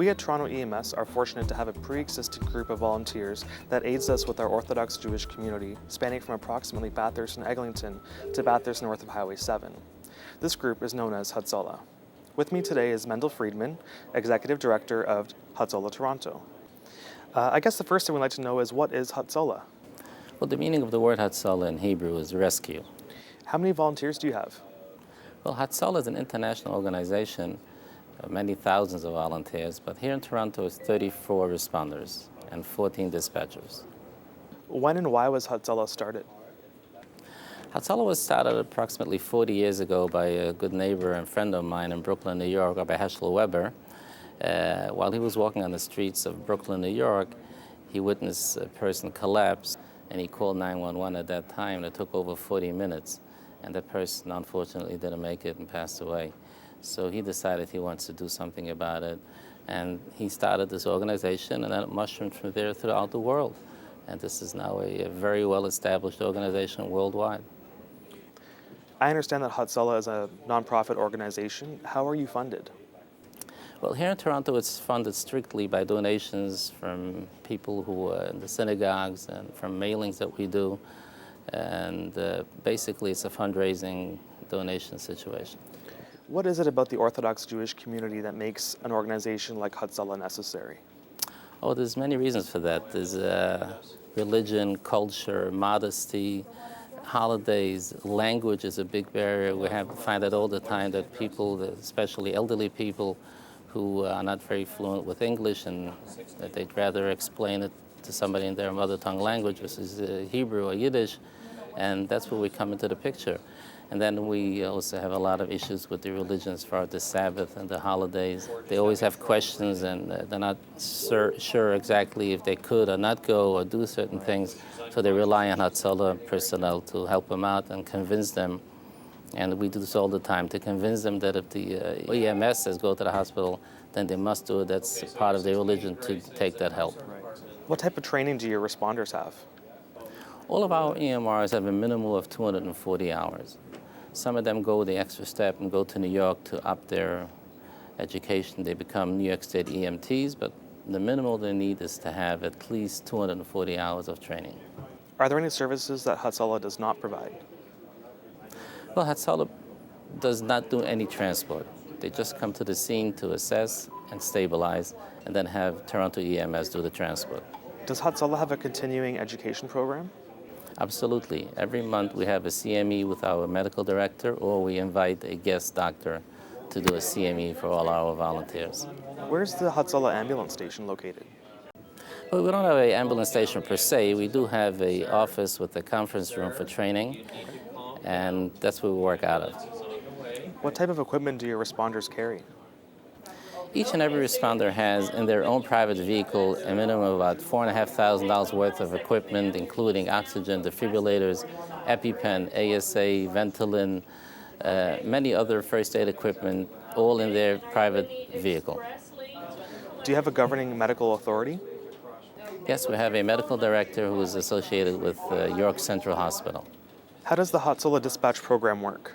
We at Toronto EMS are fortunate to have a pre-existing group of volunteers that aids us with our Orthodox Jewish community, spanning from approximately Bathurst and Eglinton to Bathurst north of Highway 7. This group is known as Hotzoloh. With me today is Mendel Friedman, Executive Director of Hotzoloh Toronto. I guess the first thing we'd like to know is, what is Hotzoloh? Well, the meaning of the word Hotzoloh in Hebrew is rescue. How many volunteers do you have? Well, Hotzoloh is an international organization, many thousands of volunteers, but here in Toronto it's 34 responders and 14 dispatchers. When and why was Hotzoloh started? Hotzoloh was started approximately 40 years ago by a good neighbor and friend of mine in Brooklyn, New York, Rabbi Heschel Weber. While he was walking on the streets of Brooklyn, New York, he witnessed a person collapse, and he called 911 at that time. It took over 40 minutes, and that person unfortunately didn't make it and passed away. So he decided he wants to do something about it, and he started this organization, and then it mushroomed from there throughout the world. And this is now a very well-established organization worldwide. I understand that Hotzoloh is a nonprofit organization. How are you funded? Well, here in Toronto, it's funded strictly by donations from people who are in the synagogues and from mailings that we do. And basically, it's a fundraising donation situation. What is it about the Orthodox Jewish community that makes an organization like Hotzoloh necessary? Oh, there's many reasons for that. There's religion, culture, modesty, holidays, language is a big barrier. We find that all the time, that people, especially elderly people, who are not very fluent with English, and that they'd rather explain it to somebody in their mother tongue language, which is Hebrew or Yiddish, and that's where we come into the picture. And then we also have a lot of issues with the religion as far as the Sabbath and the holidays. They always have questions, and they're not sure exactly if they could or not go or do certain things, so they rely on Hotzoloh personnel to help them out and convince them. And we do this all the time, to convince them that if the EMS says go to the hospital, then they must do it. That's part of their religion to take that help. What type of training do your responders have? All of our EMRs have a minimum of 240 hours. Some of them go the extra step and go to New York to up their education. They become New York State EMTs, but the minimum they need is to have at least 240 hours of training. Are there any services that Hotzoloh does not provide? Well, Hotzoloh does not do any transport. They just come to the scene to assess and stabilize, and then have Toronto EMS do the transport. Does Hotzoloh have a continuing education program? Absolutely. Every month we have a CME with our medical director, or we invite a guest doctor to do a CME for all our volunteers. Where's the Hotzoloh ambulance station located? Well, we don't have an ambulance station per se. We do have an office with a conference room for training, and that's where we work out of. What type of equipment do your responders carry? Each and every responder has in their own private vehicle a minimum of about $4,500 worth of equipment, including oxygen, defibrillators, EpiPen, ASA, Ventolin, many other first aid equipment, all in their private vehicle. Do you have a governing medical authority? Yes, we have a medical director who is associated with York Central Hospital. How does the Hotzoloh dispatch program work?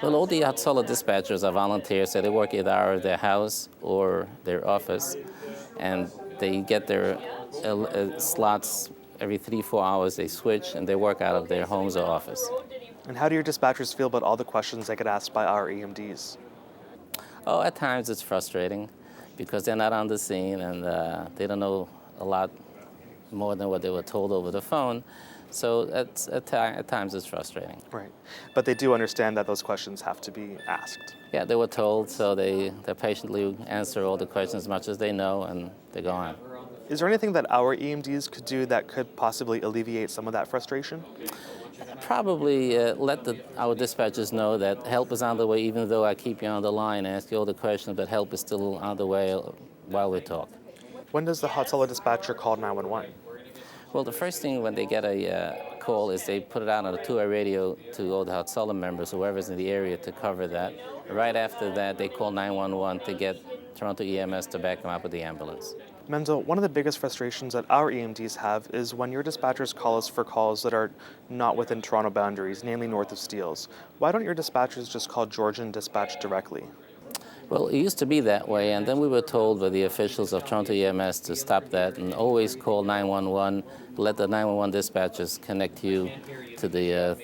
Well, all the Hotzoloh dispatchers are volunteers, so they work either out of their house or their office, and they get their slots every 3-4 hours. They switch, and they work out of their homes or office. And how do your dispatchers feel about all the questions they get asked by our EMDs? Oh, at times it's frustrating because they're not on the scene, and they don't know a lot more than what they were told over the phone. So at times it's frustrating. Right. But they do understand that those questions have to be asked. Yeah, they were told, so they patiently answer all the questions as much as they know, and they go on. Is there anything that our EMDs could do that could possibly alleviate some of that frustration? Probably let our dispatchers know that help is on the way, even though I keep you on the line and ask you all the questions, but help is still on the way while we talk. When does the Hotzoloh dispatcher call 911? Well, the first thing when they get a call is they put it out on a two-way radio to all the Hotzoloh members, whoever's in the area, to cover that. Right after that, they call 911 to get Toronto EMS to back them up with the ambulance. Mendel, one of the biggest frustrations that our EMDs have is when your dispatchers call us for calls that are not within Toronto boundaries, namely north of Steeles. Why don't your dispatchers just call Georgian Dispatch directly? Well, it used to be that way, and then we were told by the officials of Toronto EMS to stop that and always call 911, let the 911 dispatchers connect you to the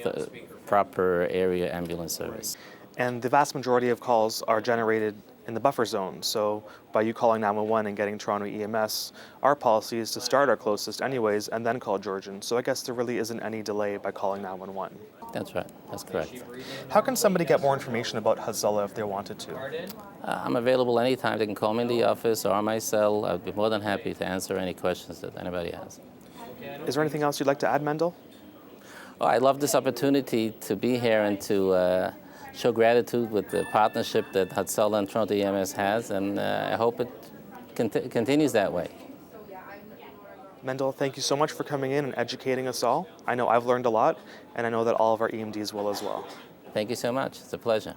proper area ambulance service. And the vast majority of calls are generated in the buffer zone. So by you calling 911 and getting Toronto EMS, our policy is to start our closest anyways and then call Georgian. So I guess there really isn't any delay by calling 911. That's right. That's correct. How can somebody get more information about Hotzoloh if they wanted to? I'm available anytime. They can call me in the office or on my cell. I'd be more than happy to answer any questions that anybody has. Is there anything else you'd like to add, Mendel? Oh, I love this opportunity to be here and to show gratitude with the partnership that Hotzoloh and Toronto EMS has, and I hope it continues that way. Mendel, thank you so much for coming in and educating us all. I know I've learned a lot, and I know that all of our EMDs will as well. Thank you so much. It's a pleasure.